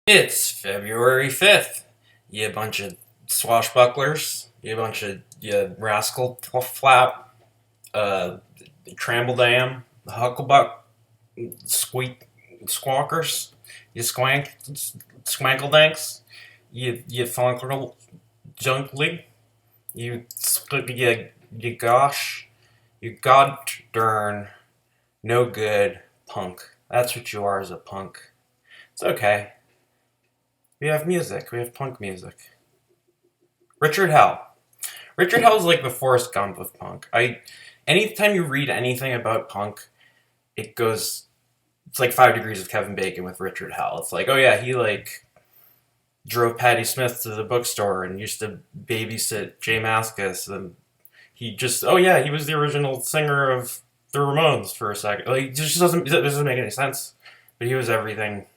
It's February 5th. You bunch of swashbucklers. You bunch of rascal flap, uh, Trambledam, Hucklebuck, squeak, squawkers. You squankledanks. You funkle junkly. You gosh. You god darn no good punk. That's what you are as a punk. It's okay. We have music. We have punk music. Richard Hell. Richard Hell is like the Forrest Gump of punk. Anytime you read anything about punk, it goes. It's like 5 Degrees of Kevin Bacon with Richard Hell. It's like, oh yeah, he like drove Patti Smith to the bookstore and used to babysit Jay Mascis, and he just, oh yeah, he was the original singer of the Ramones for a second. Like, it just doesn't make any sense. But he was everything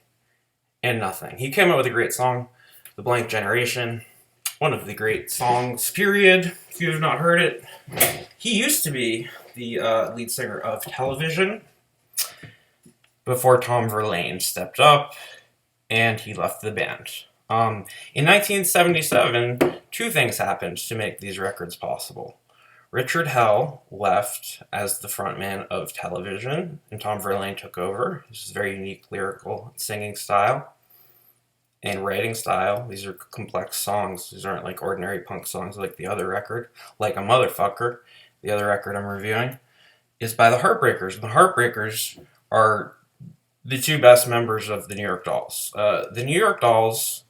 and nothing. He came out with a great song, "The Blank Generation." One of the great songs, period, if you have not heard it. He used to be the lead singer of Television before Tom Verlaine stepped up and he left the band. In 1977, two things happened to make these records possible. Richard Hell left as the frontman of Television, and Tom Verlaine took over. This is a very unique lyrical singing style and writing style. These are complex songs. These aren't like ordinary punk songs like the other record. Like a Motherfucker, the other record I'm reviewing, is by the Heartbreakers. And the Heartbreakers are the two best members of the New York Dolls. The New York Dolls,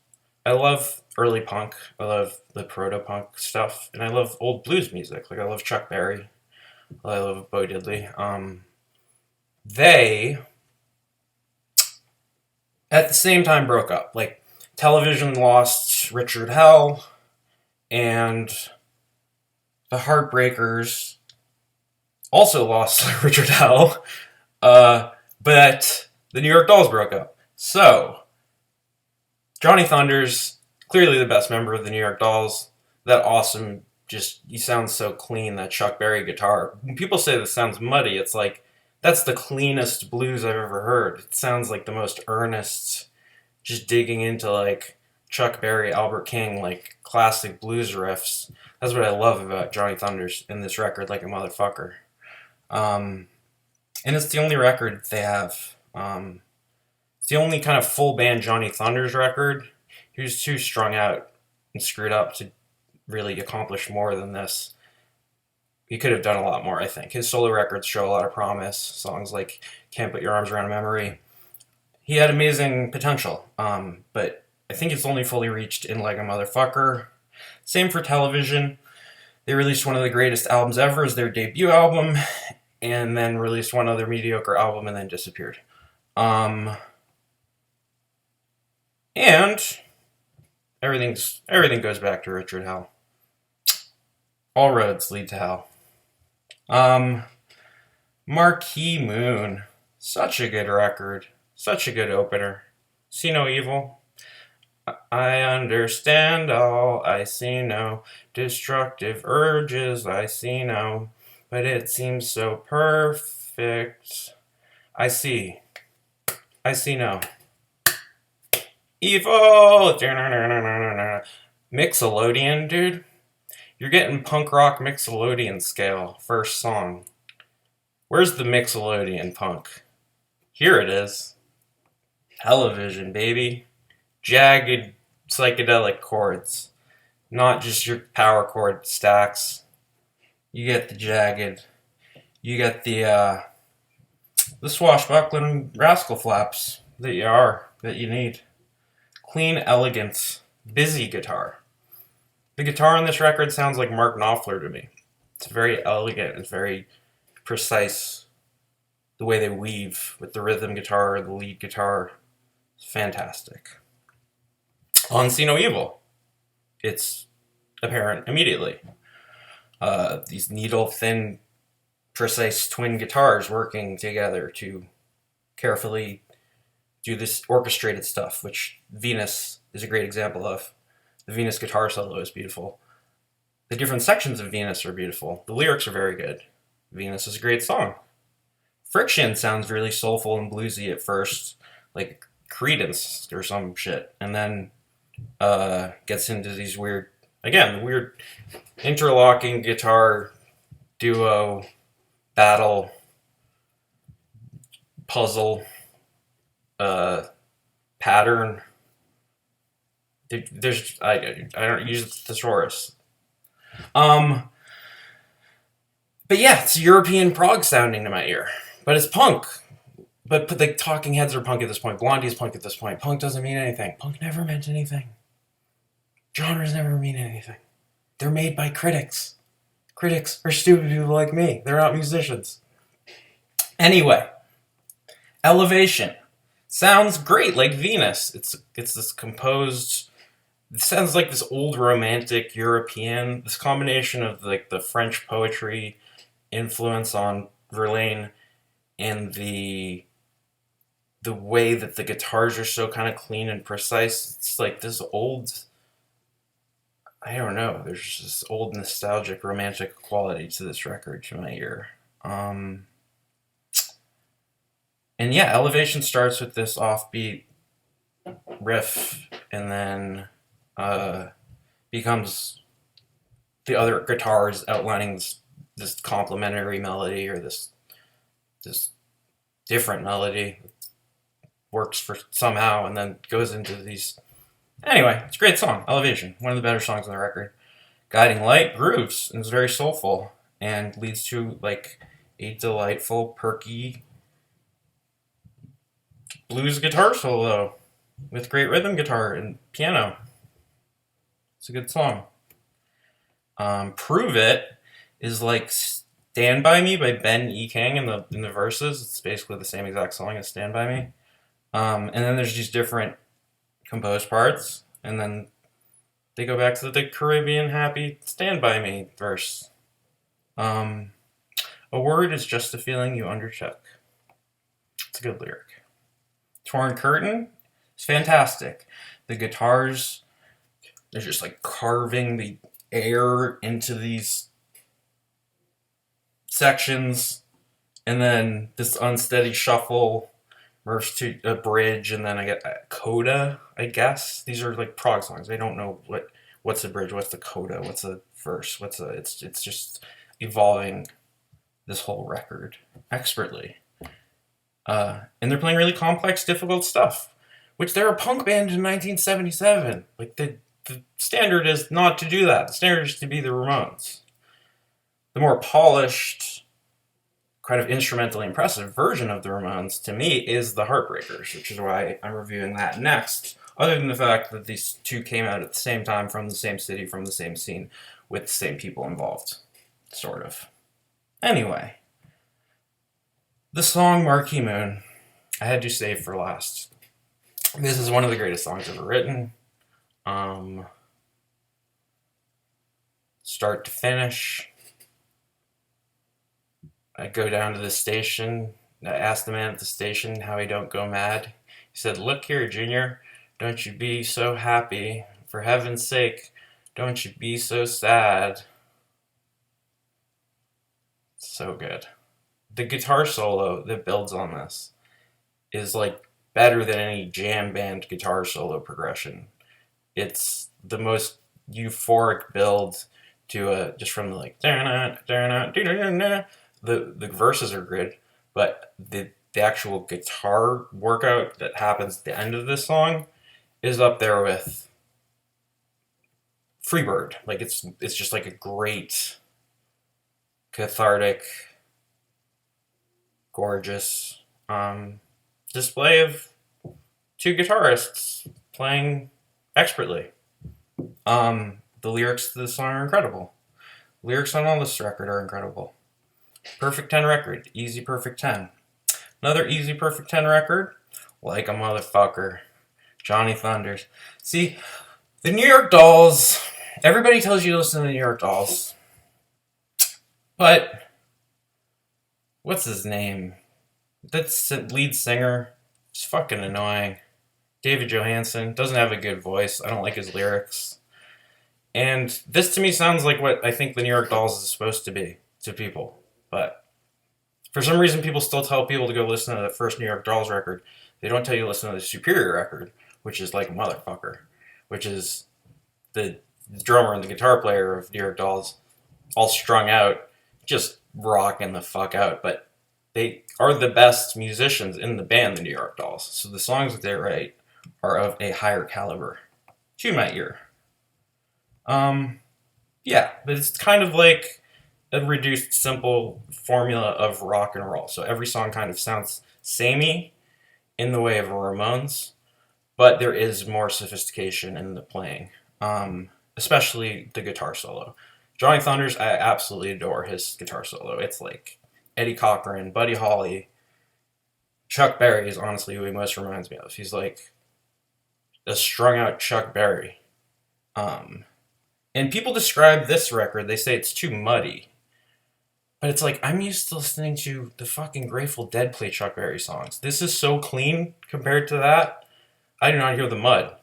I love early punk. I love the proto-punk stuff. And I love old blues music. Like I love Chuck Berry. I love Bo Diddley. They at the same time broke up. Like Television lost Richard Hell, and the Heartbreakers also lost Richard Hell, but the New York Dolls broke up. So Johnny Thunders, clearly the best member of the New York Dolls. That awesome, just he sounds so clean. That Chuck Berry guitar. When people say this sounds muddy, it's like that's the cleanest blues I've ever heard. It sounds like the most earnest, just digging into like Chuck Berry, Albert King, like classic blues riffs. That's what I love about Johnny Thunders in this record, Like a Motherfucker. And it's the only record they have. It's the only kind of full band Johnny Thunders record. He was too strung out and screwed up to really accomplish more than this. He could have done a lot more, I think. His solo records show a lot of promise. Songs like Can't Put Your Arms Around a Memory. He had amazing potential, but I think it's only fully reached in Like a Motherfucker. Same for Television. They released one of the greatest albums ever as their debut album, and then released one other mediocre album and then disappeared. And everything goes back to Richard Hell. All roads lead to hell. Marquee Moon. Such a good record. Such a good opener. See no evil. I understand all. I see no destructive urges. I see no. But it seems so perfect. I see. I see no. Evil! Mixolydian, dude. You're getting punk rock Mixolydian scale. First song. Where's the Mixolydian punk? Here it is. Television, baby. Jagged psychedelic chords. Not just your power chord stacks. You get the jagged. You get the swashbuckling rascal flaps that you need. Clean, elegant, busy guitar. The guitar on this record sounds like Mark Knopfler to me. It's very elegant. It's very precise. The way they weave with the rhythm guitar, the lead guitar. It's fantastic. On See No Evil. It's apparent immediately. These needle-thin, precise twin guitars working together to carefully do this orchestrated stuff, which Venus is a great example of. The Venus guitar solo is beautiful. The different sections of Venus are beautiful. The lyrics are very good. Venus is a great song. Friction sounds really soulful and bluesy at first, like Credence or some shit, and then gets into these weird interlocking guitar duo battle puzzle pattern. There's I don't use the thesaurus. But yeah, it's European prog sounding to my ear, but it's punk. But the Talking Heads are punk at this point. Blondie's punk at this point. Punk doesn't mean anything. Punk never meant anything. Genres never mean anything. They're made by critics. Critics are stupid people like me. They're not musicians. Anyway, Elevation sounds great, like Venus. It's this composed. It sounds like this old romantic European. This combination of like the French poetry influence on Verlaine and the way that the guitars are so kind of clean and precise. It's like this old, I don't know, there's this old nostalgic romantic quality to this record to my ear. And yeah, Elevation starts with this offbeat riff and then becomes the other guitars outlining this complementary melody or this different melody. Works for somehow and then goes into these. Anyway, it's a great song. Elevation, one of the better songs on the record. Guiding Light grooves and is very soulful and leads to like a delightful, perky blues guitar solo with great rhythm guitar and piano. It's a good song. Prove It is like Stand By Me by Ben E. King in the verses. It's basically the same exact song as Stand By Me. And then there's these different composed parts, and then they go back to the Caribbean happy Stand By Me verse. A word is just a feeling you undertook. It's a good lyric. Torn Curtain is fantastic. The guitars, they're just like carving the air into these sections, and then this unsteady shuffle merged to a bridge, and then I get a coda, I guess. These are like prog songs. I don't know what's a bridge, what's the coda, what's a verse, it's just evolving this whole record expertly. And they're playing really complex, difficult stuff, which they're a punk band in 1977. Like the standard is not to do that. The standard is to be the Ramones. The more polished, kind of instrumentally impressive version of the Ramones, to me, is the Heartbreakers, which is why I'm reviewing that next, other than the fact that these two came out at the same time, from the same city, from the same scene, with the same people involved, sort of. Anyway, the song Marquee Moon, I had to save for last. This is one of the greatest songs ever written. Start to finish. I go down to the station. I asked the man at the station how he don't go mad. He said, "Look here, Junior, don't you be so happy. For heaven's sake, don't you be so sad." So good. The guitar solo that builds on this is like better than any jam band guitar solo progression. It's the most euphoric build to just from the like the verses are good, but the actual guitar workout that happens at the end of this song is up there with Freebird. Like it's just like a great, cathartic, gorgeous display of two guitarists playing expertly. The lyrics to this song are incredible. Lyrics on all this record are incredible. Perfect 10 record. Easy perfect 10. Another easy perfect 10 record. Like a Motherfucker. Johnny Thunders. See, the New York Dolls. Everybody tells you to listen to the New York Dolls. But what's his name? That's the lead singer. It's fucking annoying. David Johansen doesn't have a good voice. I don't like his lyrics. And this to me sounds like what I think the New York Dolls is supposed to be to people. But for some reason, people still tell people to go listen to the first New York Dolls record. They don't tell you to listen to the Superior record, which is like a motherfucker, which is the drummer and the guitar player of New York Dolls, all strung out, just rocking the fuck out. But they are the best musicians in the band, the New York Dolls. So the songs that they write are of a higher caliber to my ear. Yeah, but it's kind of like a reduced, simple formula of rock and roll. So every song kind of sounds samey in the way of Ramones, but there is more sophistication in the playing, especially the guitar solo. Johnny Thunders, I absolutely adore his guitar solo. It's like Eddie Cochran, Buddy Holly, Chuck Berry is honestly who he most reminds me of. He's like a strung out Chuck Berry. And people describe this record, they say it's too muddy. But it's like, I'm used to listening to the fucking Grateful Dead play Chuck Berry songs. This is so clean compared to that. I do not hear the mud.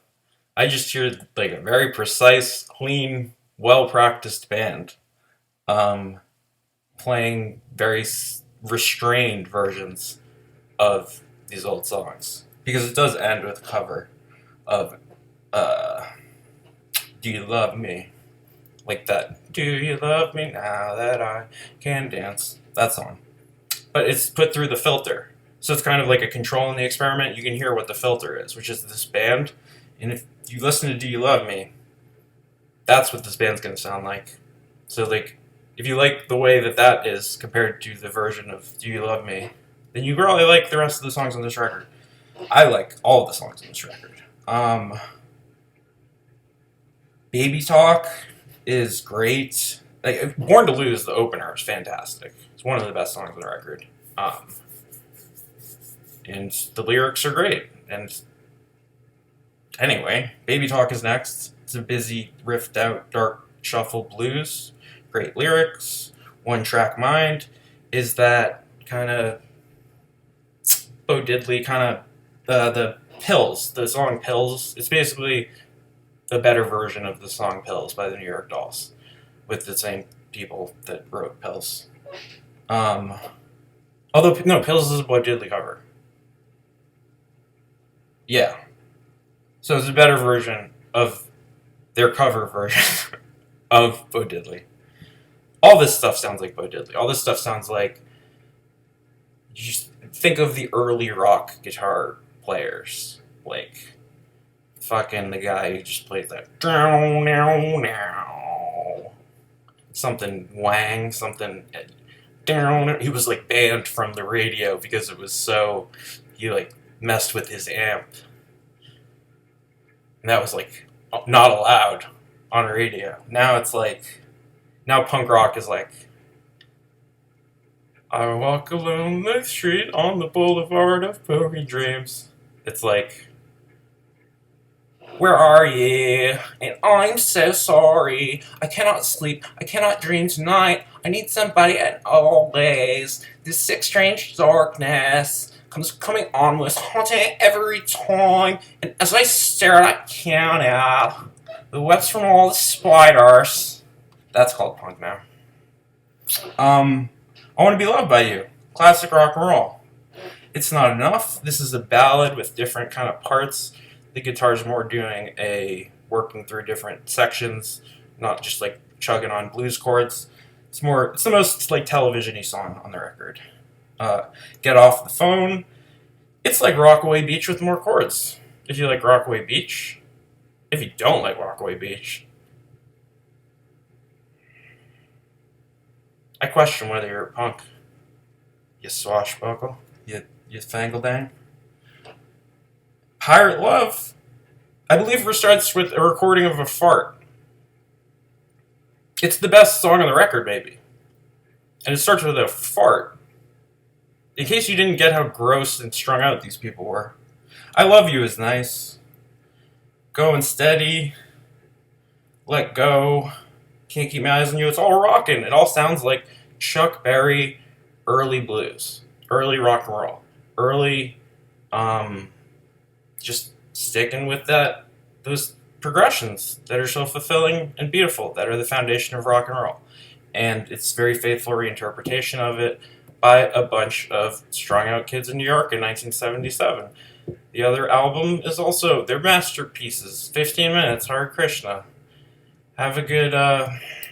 I just hear like a very precise, clean, well-practiced band playing very restrained versions of these old songs. Because it does end with a cover of Do You Love Me? Like that, do you love me now that I can dance? That song. But it's put through the filter. So it's kind of like a control in the experiment. You can hear what the filter is, which is this band. And if you listen to Do You Love Me, that's what this band's going to sound like. So like, if you like the way that that is compared to the version of Do You Love Me, then you probably like the rest of the songs on this record. I like all of the songs on this record. Baby Talk is great. Like Born to Lose, the opener, is fantastic. It's one of the best songs on the record. And the lyrics are great. And anyway, Baby Talk is next. It's a busy, riffed out, dark shuffle blues. Great lyrics. One Track Mind is that kind of Bo Diddley kind of the Pills, the song Pills. It's basically the better version of the song Pills by the New York Dolls, with the same people that wrote Pills. Although, no, Pills is a Bo Diddley cover. Yeah. So it's a better version of their cover version of Bo Diddley. All this stuff sounds like Bo Diddley. All this stuff sounds like, you just think of the early rock guitar players, like fucking the guy who just plays that something Wang, something down. He was like banned from the radio because it was so, he like messed with his amp, and that was like not allowed on radio. Now it's like, now punk rock is like, I walk along the street on the boulevard of broken dreams. It's like, where are you? And I'm so sorry. I cannot sleep. I cannot dream tonight. I need somebody at always. This sick, strange darkness comes coming on with haunting every time. And as I stare, I count out the webs from all the spiders. That's called punk now. I Want to Be Loved by You. Classic rock and roll. It's Not Enough. This is a ballad with different kind of parts. The guitar's more working through different sections, not just like chugging on blues chords. It's the most like television-y song on the record. Get Off the Phone. It's like Rockaway Beach with more chords. If you like Rockaway Beach. If you don't like Rockaway Beach, I question whether you're a punk. You swashbuckle. You fangledang. Pirate Love, I believe, starts with a recording of a fart. It's the best song on the record, maybe. And it starts with a fart. In case you didn't get how gross and strung out these people were. I Love You is nice. Going Steady. Let Go. Can't Keep My Eyes on You. It's all rockin'. It all sounds like Chuck Berry early blues. Early rock and roll. Early, just sticking with those progressions that are so fulfilling and beautiful, that are the foundation of rock and roll. And it's very faithful reinterpretation of it by a bunch of strung out kids in New York in 1977. The other album is also, they're masterpieces. 15 minutes, Hare Krishna. Have a good